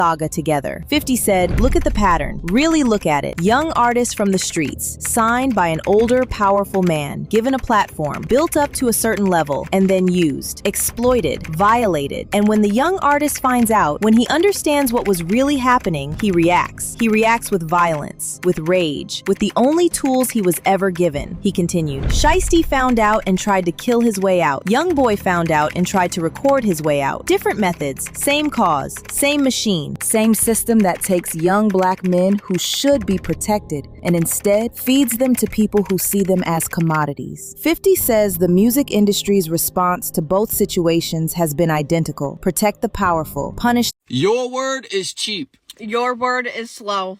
saga together. 50 said, "Look at the pattern. Really look at it. Young artist from the streets, signed by an older, powerful man, given a platform, built up to a certain level, and then used, exploited, violated. And when the young artist finds out, when he understands what was really happening, he reacts. He reacts with violence, with rage, with the only tools he was ever given." He continued, "Shiesty found out and tried to kill his way out. Young boy found out and tried to record his way out. Different methods, same cause, same machine, same system that takes young black men who should be protected and instead feeds them to people who see them as commodities." 50 says the music industry's response to both situations has been identical. Protect the powerful, punish. Your word is cheap. Your word is slow.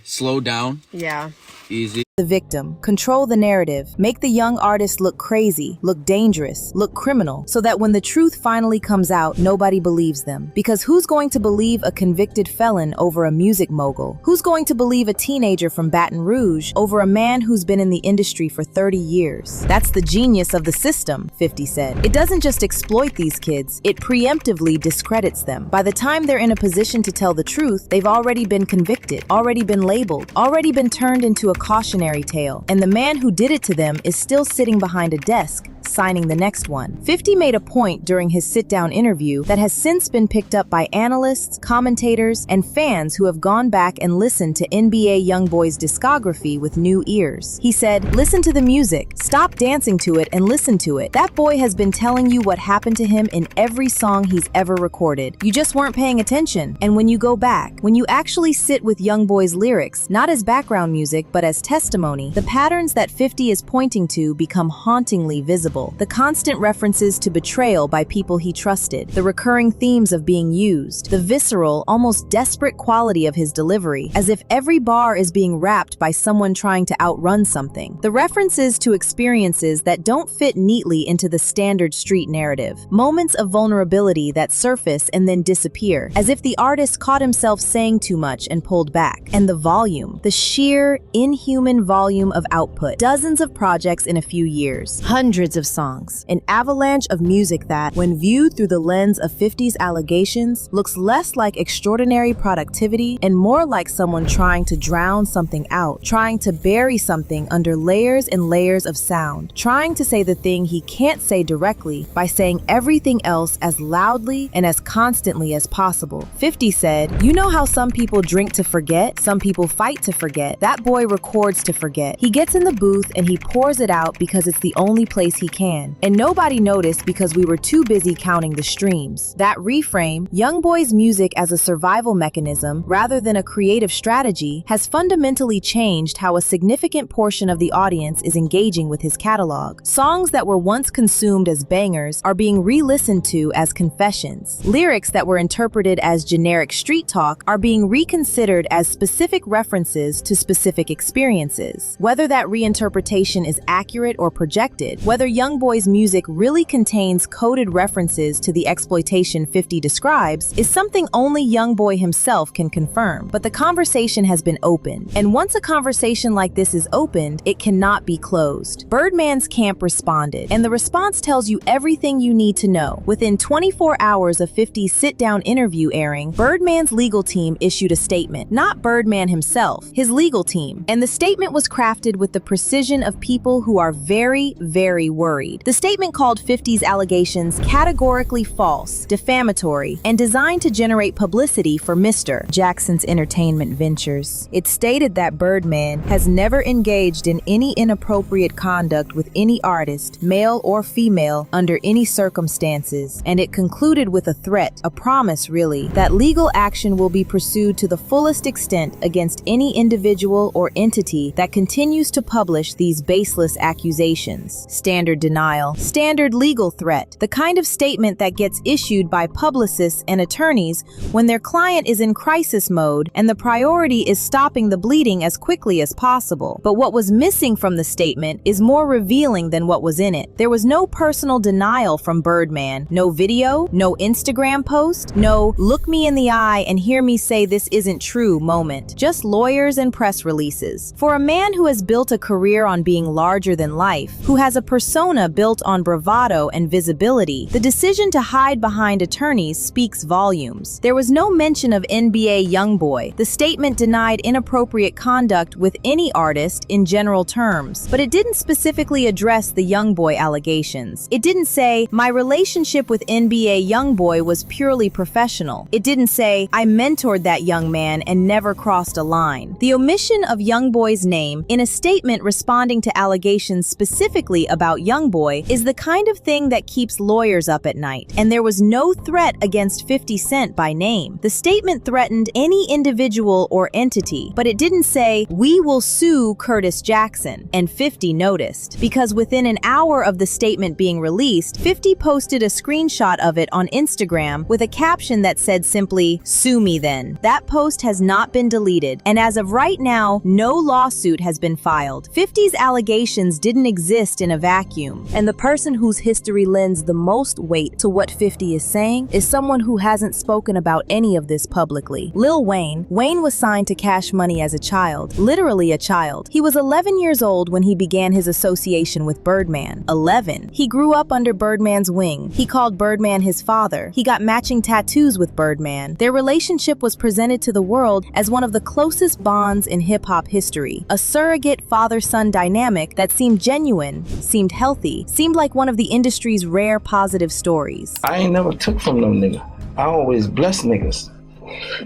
Slow down. Yeah. Easy. The victim, control the narrative, make the young artist look crazy, look dangerous, look criminal, so that when the truth finally comes out, nobody believes them. Because who's going to believe a convicted felon over a music mogul? Who's going to believe a teenager from Baton Rouge over a man who's been in the industry for 30 years? That's the genius of the system, 50 said. It doesn't just exploit these kids, it preemptively discredits them. By the time they're in a position to tell the truth, they've already been convicted, already been labeled, already been turned into a cautionary tale, and the man who did it to them is still sitting behind a desk, signing the next one. 50 made a point during his sit-down interview that has since been picked up by analysts, commentators, and fans who have gone back and listened to NBA YoungBoy's discography with new ears. He said, "Listen to the music, stop dancing to it and listen to it. That boy has been telling you what happened to him in every song he's ever recorded. You just weren't paying attention. And when you go back, when you actually sit with YoungBoy's lyrics, not as background music but as testimony, the patterns that 50 is pointing to become hauntingly visible. The constant references to betrayal by people he trusted, the recurring themes of being used, the visceral, almost desperate quality of his delivery, as if every bar is being rapped by someone trying to outrun something. The references to experiences that don't fit neatly into the standard street narrative. Moments of vulnerability that surface and then disappear, as if the artist caught himself saying too much and pulled back. And the volume, the sheer, inhuman volume of output. Dozens of projects in a few years. Hundreds of songs. An avalanche of music that, when viewed through the lens of 50's allegations, looks less like extraordinary productivity and more like someone trying to drown something out, trying to bury something under layers and layers of sound, trying to say the thing he can't say directly by saying everything else as loudly and as constantly as possible. 50 said, "You know how some people drink to forget? Some people fight to forget. That boy records to forget. He gets in the booth and he pours it out because it's the only place he can. And nobody noticed because we were too busy counting the streams." That reframe, YoungBoy's music as a survival mechanism rather than a creative strategy, has fundamentally changed how a significant portion of the audience is engaging with his catalog. Songs that were once consumed as bangers are being re-listened to as confessions. Lyrics that were interpreted as generic street talk are being reconsidered as specific references to specific experiences. Whether that reinterpretation is accurate or projected, whether YoungBoy's music really contains coded references to the exploitation 50 describes, is something only YoungBoy himself can confirm. But the conversation has been opened, and once a conversation like this is opened, it cannot be closed. Birdman's camp responded, and the response tells you everything you need to know. Within 24 hours of 50's sit-down interview airing, Birdman's legal team issued a statement. Not Birdman himself, his legal team. And the statement was crafted with the precision of people who are very, very worried. The statement called 50's allegations categorically false, defamatory, and designed to generate publicity for Mr. Jackson's entertainment ventures. It stated that Birdman has never engaged in any inappropriate conduct with any artist, male or female, under any circumstances, and it concluded with a threat, a promise really, that legal action will be pursued to the fullest extent against any individual or entity that continues to publish these baseless accusations. Standard denial, standard legal threat, the kind of statement that gets issued by publicists and attorneys when their client is in crisis mode and the priority is stopping the bleeding as quickly as possible. But what was missing from the statement is more revealing than what was in it. There was no personal denial from Birdman, no video, no Instagram post, no look me in the eye and hear me say this isn't true moment. Just lawyers and press releases. For a man who has built a career on being larger than life, who has a persona built on bravado and visibility, the decision to hide behind attorneys speaks volumes. There was no mention of NBA YoungBoy. The statement denied inappropriate conduct with any artist in general terms, but it didn't specifically address the YoungBoy allegations. It didn't say, my relationship with NBA YoungBoy was purely professional. It didn't say, I mentored that young man and never crossed a line. The omission of YoungBoy's name in a statement responding to allegations specifically about YoungBoy is the kind of thing that keeps lawyers up at night, and there was no threat against 50 Cent by name. The statement threatened any individual or entity, but it didn't say, we will sue Curtis Jackson, and 50 noticed. Because within an hour of the statement being released, 50 posted a screenshot of it on Instagram with a caption that said simply, sue me then. That post has not been deleted, and as of right now, no lawsuit has been filed. 50's allegations didn't exist in a vacuum, and the person whose history lends the most weight to what 50 is saying is someone who hasn't spoken about any of this publicly. Lil Wayne. Wayne was signed to Cash Money as a child, literally a child. He was 11 years old when he began his association with Birdman. 11. He grew up under Birdman's wing. He called Birdman his father. He got matching tattoos with Birdman. Their relationship was presented to the world as one of the closest bonds in hip-hop history. A surrogate father-son dynamic that seemed genuine, seemed healthy, seemed like one of the industry's rare positive stories. I ain't never took from no nigga. I always bless niggas.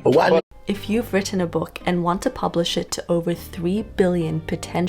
But why? If you've written a book and want to publish it to over 3 billion potential